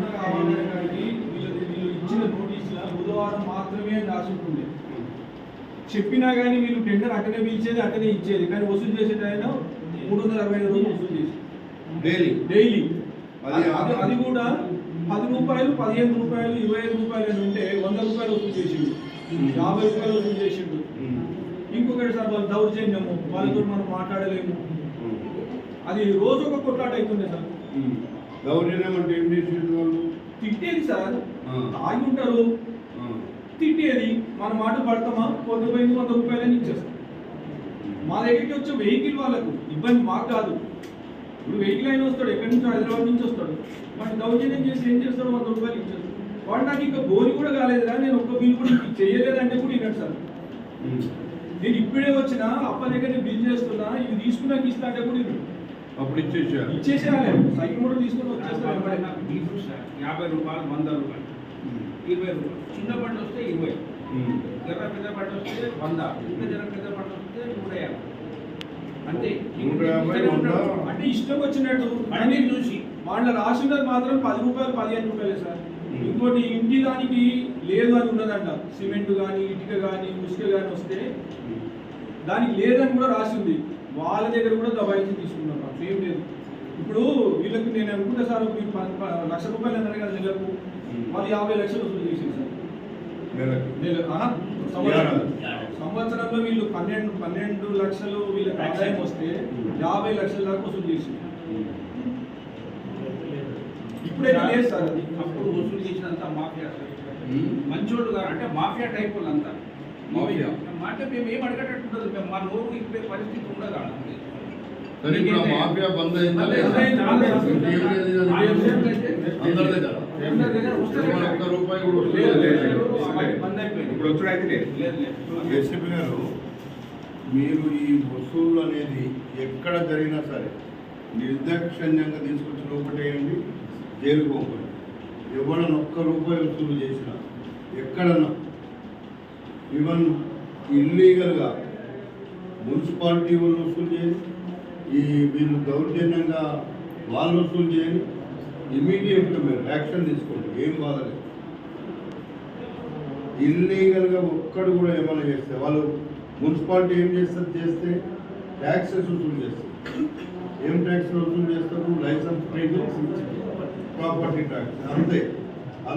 గారికి వీళ్ళు ఇచ్చిన నోటీసుల బుధవారం మాత్రమే రాసి ఉంటుంది. చెప్పినా కానీ వీళ్ళు టెండర్ అక్కడే పిలిచేది అక్కడే ఇచ్చేది, కానీ వసూలు చేసే టైం 365 రోజులు వసూలు చేసి డైలీ. అది కూడా 10 రూపాయలు, 15 రూపాయలు, 25 రూపాయలు అని ఉంటే 100 రూపాయలు వసూలు చేసిండు, 50 రూపాయలు వసూలు చేసిండు. ఇంకొకటి సార్ వాళ్ళు దౌర్జన్యము, వాళ్ళతో మనం మాట్లాడలేము. అది రోజు ఒక కొట్లాట అవుతుంది సార్. దౌర్జన్యం అంటే ఏం చేసేది? వాళ్ళు తిట్టేది సార్, తాగి ఉంటారు, తిట్టేది. మన మాట పడతామా, 100 రూపాయలని ఇచ్చేస్తాం. మా దగ్గరికి వచ్చే వెహికల్ వాళ్ళకు ఇబ్బంది, మాకు కాదు. ఇప్పుడు వెహికల్ అయినా వస్తాడు, ఎక్కడి నుంచో హైదరాబాద్ నుంచి వస్తాడు, వాడిని దౌర్జన్యం చేసి ఏం చేస్తాడు, 100 రూపాయలు ఇచ్చేస్తాడు. వాడు నాకు ఇంకా బోని కూడా కాలేదురా, నేను ఒక్క బిల్ కూడా చేయలేదంటే కూడా విన్నాడు సార్. నేను ఇప్పుడే వచ్చినా అప్ప దగ్గర బిల్ చేస్తున్నా, ఇవి తీసుకున్నాక ఇస్తా అంటే కూడా అప్పుడు ఇచ్చేసేయాలి. సైకిల్ కూడా తీసుకుని వచ్చేస్తాను. 50 రూపాయలు, 100 రూపాయలు, 20 రూపాయలు. చిన్న బండి వస్తే 20, జర పెద్ద బండి వస్తే 100, ఇంకా జర పెద్ద బండి వస్తే 150. అంటే అంటే ఇష్టం వచ్చినట్టు అన్ని చూసి వాళ్ళ రాసినది మాత్రం 10 రూపాయలు, 15 రూపాయలే సార్. ఇంకోటి ఇంటి దానికి లేదు అని ఉన్నదంట, సిమెంట్ కానీ ఇటుక కానీ ఉసుక కానీ వస్తే దానికి లేదని కూడా రాసి ఉంది. వాళ్ళ దగ్గర కూడా దబాయించి తీసుకున్నారు, ఏం లేదు. ఇప్పుడు వీళ్ళకి నేను అనుకుంటే సార్ మీరు 1,00,000 రూపాయలు అన్నారు కదా నెలకు, వాళ్ళు 50 లక్షలు వసూలు చేసేది సార్. సంవత్సరంలో వీళ్ళు 12 లక్షలు వీళ్ళకి ఆదాయం వస్తే 50 లక్షల దాకా వసూలు చేసింది. ఇప్పుడైతే లేదు సార్. అది అప్పుడు వసూలు చేసినంత మాఫియా మంచోళ్ళు గారు, అంటే మాఫియా టైప్ వాళ్ళంతా. మాట మేము ఏం అడగటట్టుండదు, మేము మా నోరు ఇప్పుడే పరిస్థితి ఉండదు. మాఫియా బంద్ అయిందా? ఒక్క రూపాయి కూడా ఇప్పుడు వచ్చుడైతే ఎస్పీ గారు, మీరు ఈ వసూళ్ళు అనేది ఎక్కడ జరిగినా సరే నిర్దాక్షిణ్యంగా తీసుకొచ్చి లోపటేయండి, జైలుకు పోకండి. ఎవడన్నా ఒక్క రూపాయి వసూలు చేసినా ఎక్కడన్నా, ఈవెన్ ఇల్లీగల్గా మున్సిపాలిటీ వాళ్ళు వసూలు చేయండి, ఈ వీళ్ళు దౌర్జన్యంగా వాళ్ళు వసూలు చేయండి, ఇమీడియట్గా మీరు యాక్షన్ తీసుకోండి, ఏం బాధలేదు. ఇల్లీగల్గా ఒక్కడు కూడా ఏమైనా చేస్తే వాళ్ళు మున్సిపాలిటీ ఏం చేస్తారు, చేస్తే ట్యాక్సెస్ వసూలు చేస్తారు. ఏం ట్యాక్స్ వసూలు చేస్తారు? లైసెన్స్ ఫీజు, ప్రాపర్టీ ట్యాక్స్, అంతే.